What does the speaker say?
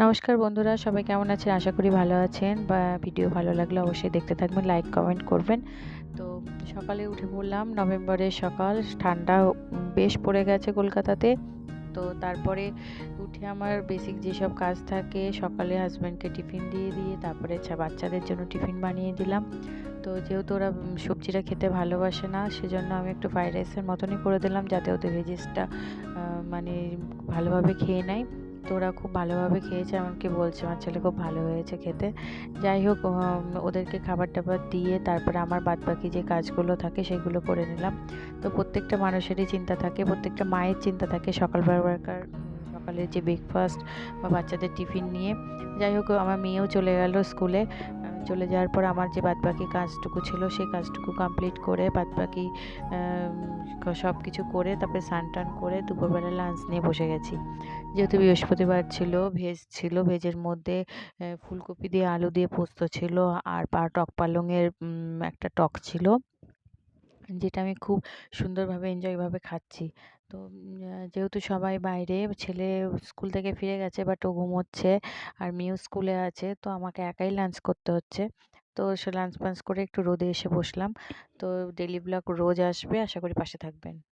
নমস্কার বন্ধুরা, সবাই কেমন আছেন? আশা করি ভালো আছেন। বা ভিডিও ভালো লাগলে অবশ্যই দেখতে থাকবেন, লাইক কমেন্ট করবেন। তো সকালে উঠে পড়লাম, নভেম্বরের সকাল, ঠান্ডা বেশ পড়ে গেছে কলকাতাতে। তো তারপরে উঠে আমার বেসিক যেসব কাজ থাকে, সকালে হাজব্যান্ডকে টিফিন দিয়ে দিয়ে তারপরে বাচ্চাদের জন্য টিফিন বানিয়ে দিলাম। তো যেহেতু ওরা সবজিটা খেতে ভালোবাসে না, সেজন্য আমি একটু ফ্রাইড রাইসের মতনই করে দিলাম, যাতে ওদের ভেজিসটা মানে ভালোভাবে খেয়ে নেয়। তো ওরা খুব ভালোভাবে খেয়েছে, এমনকি বলছে আমার ছেলে খুব ভালো হয়েছে খেতে। যাই হোক, ওদেরকে খাবার-টাবার দিয়ে তারপরে আমার বাদবাকি যে কাজগুলো থাকে সেগুলো করে নিলাম। তো প্রত্যেকটা মানুষেরই চিন্তা থাকে, প্রত্যেকটা মায়ের চিন্তা থাকে সকালের যে ব্রেকফাস্ট বা বাচ্চাদের টিফিন নিয়ে। যাই হোক, আমার মেয়েও চলে গেল স্কুলে। চলে যাওয়ার পর আমার যে বাদবাকি কাজটুকু ছিল সেই কাজটুকু কমপ্লিট করে বাদবাকি সব কিছু করে তারপরে স্নান-টান করে দুপুরবেলা লাঞ্চ নিয়ে বসে গেছি। যেহেতু বৃহস্পতিবার ছিল, ভেজ ছিল, ভেজের মধ্যে ফুলকপি দিয়ে আলু দিয়ে পোস্ত ছিল, আর টক পালংয়ের একটা টক ছিল, যেটা আমি খুব সুন্দরভাবে এনজয়ভাবে খাচ্ছি। তো যেহেতু সবাই বাইরে, ছেলে স্কুল থেকে ফিরে গেছে বাট ও ঘুমোচ্ছে, আর মেয়েও স্কুলে আছে, তো আমাকে একাই লাঞ্চ করতে হচ্ছে। তো সে লাঞ্চ ফাঞ্চ করে একটু রোদে এসে বসলাম। তো ডেইলি ব্লগ রোজ আসবে, আশা করি পাশে থাকবেন।